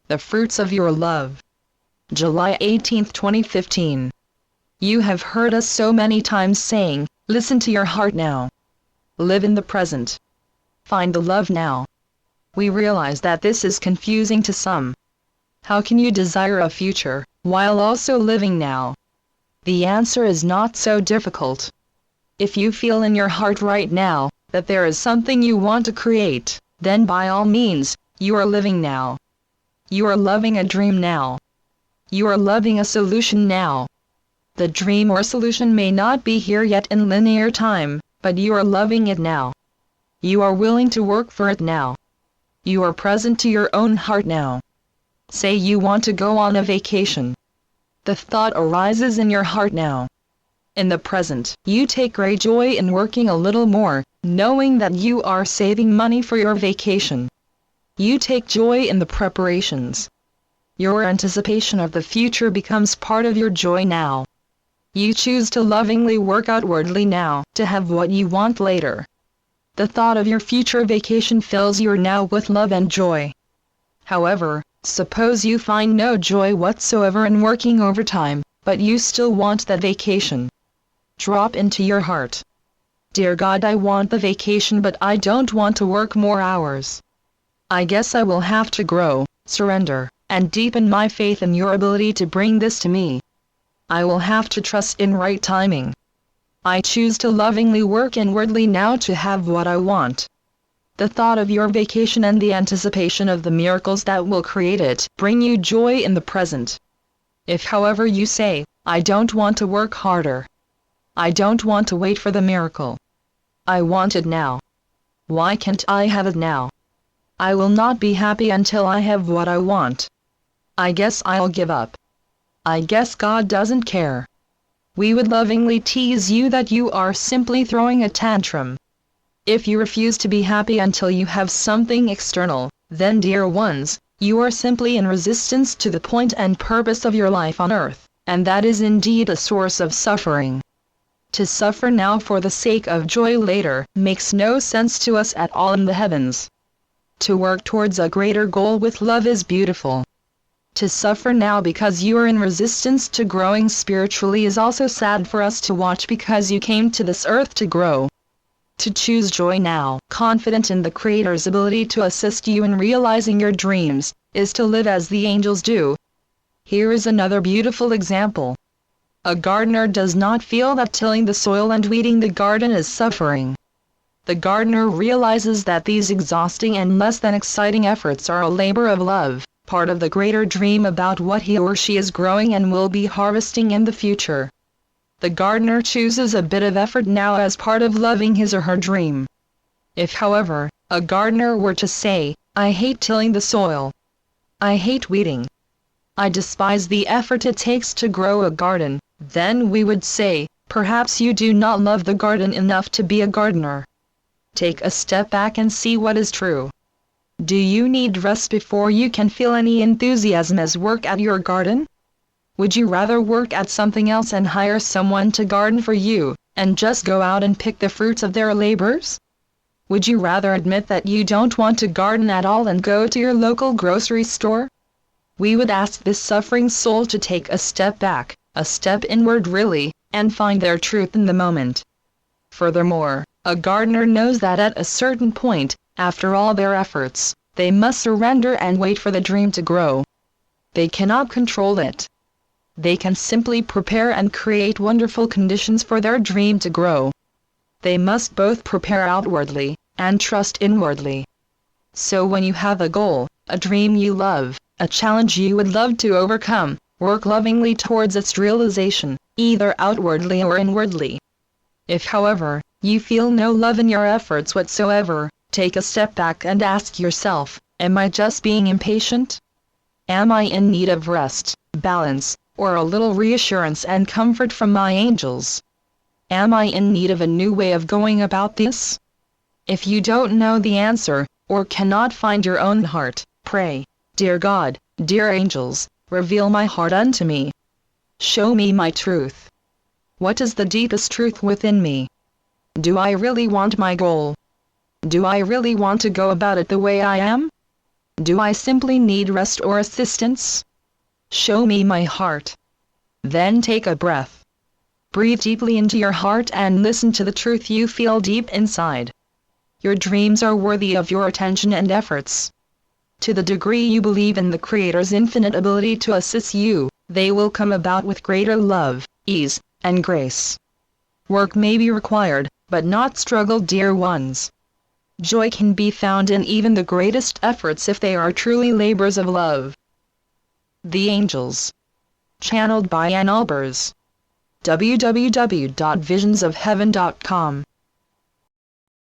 The fruits of your love. July 18, 2015. You have heard us so many times saying, listen to your heart now. Live in the present. Find the love now. We realize that this is confusing to some. How can you desire a future, while also living now? The answer is not so difficult. If you feel in your heart right now, that there is something you want to create, then by all means, you are living now. You are loving a dream now. You are loving a solution now. The dream or solution may not be here yet in linear time, but you are loving it now. You are willing to work for it now. You are present to your own heart now. Say you want to go on a vacation. The thought arises in your heart now. In the present, you take great joy in working a little more, knowing that you are saving money for your vacation. You take joy in the preparations. Your anticipation of the future becomes part of your joy now. You choose to lovingly work outwardly now, to have what you want later. The thought of your future vacation fills your now with love and joy. However, suppose you find no joy whatsoever in working overtime, but you still want that vacation. Drop into your heart. Dear God, I want the vacation, but I don't want to work more hours. I guess I will have to grow, surrender, and deepen my faith in your ability to bring this to me. I will have to trust in right timing. I choose to lovingly work inwardly now to have what I want. The thought of your vacation and the anticipation of the miracles that will create it bring you joy in the present. If however you say, I don't want to work harder. I don't want to wait for the miracle. I want it now. Why can't I have it now? I will not be happy until I have what I want. I guess I'll give up. I guess God doesn't care. We would lovingly tease you that you are simply throwing a tantrum. If you refuse to be happy until you have something external, then dear ones, you are simply in resistance to the point and purpose of your life on earth, and that is indeed a source of suffering. To suffer now for the sake of joy later makes no sense to us at all in the heavens. To work towards a greater goal with love is beautiful. To suffer now because you are in resistance to growing spiritually is also sad for us to watch, because you came to this earth to grow. To choose joy now, confident in the Creator's ability to assist you in realizing your dreams, is to live as the angels do. Here is another beautiful example. A gardener does not feel that tilling the soil and weeding the garden is suffering. The gardener realizes that these exhausting and less than exciting efforts are a labor of love, part of the greater dream about what he or she is growing and will be harvesting in the future. The gardener chooses a bit of effort now as part of loving his or her dream. If, however, a gardener were to say, I hate tilling the soil. I hate weeding. I despise the effort it takes to grow a garden, then we would say, perhaps you do not love the garden enough to be a gardener. Take a step back and see what is true. Do you need rest before you can feel any enthusiasm as work at your garden? Would you rather work at something else and hire someone to garden for you, and just go out and pick the fruits of their labors? Would you rather admit that you don't want to garden at all and go to your local grocery store? We would ask this suffering soul to take a step back, a step inward really, and find their truth in the moment. Furthermore, a gardener knows that at a certain point, after all their efforts, they must surrender and wait for the dream to grow. They cannot control it. They can simply prepare and create wonderful conditions for their dream to grow. They must both prepare outwardly, and trust inwardly. So when you have a goal, a dream you love, a challenge you would love to overcome, work lovingly towards its realization, either outwardly or inwardly. If, however, you feel no love in your efforts whatsoever, take a step back and ask yourself, am I just being impatient? Am I in need of rest, balance, or a little reassurance and comfort from my angels? Am I in need of a new way of going about this? If you don't know the answer, or cannot find your own heart, pray, Dear God, dear angels, reveal my heart unto me. Show me my truth. What is the deepest truth within me? Do I really want my goal? Do I really want to go about it the way I am? Do I simply need rest or assistance? Show me my heart. Then take a breath. Breathe deeply into your heart and listen to the truth you feel deep inside. Your dreams are worthy of your attention and efforts. To the degree you believe in the Creator's infinite ability to assist you, they will come about with greater love, ease, and grace. Work may be required, but not struggle, dear ones. Joy can be found in even the greatest efforts if they are truly labors of love. The Angels. Channeled by Ann Albers. www.visionsofheaven.com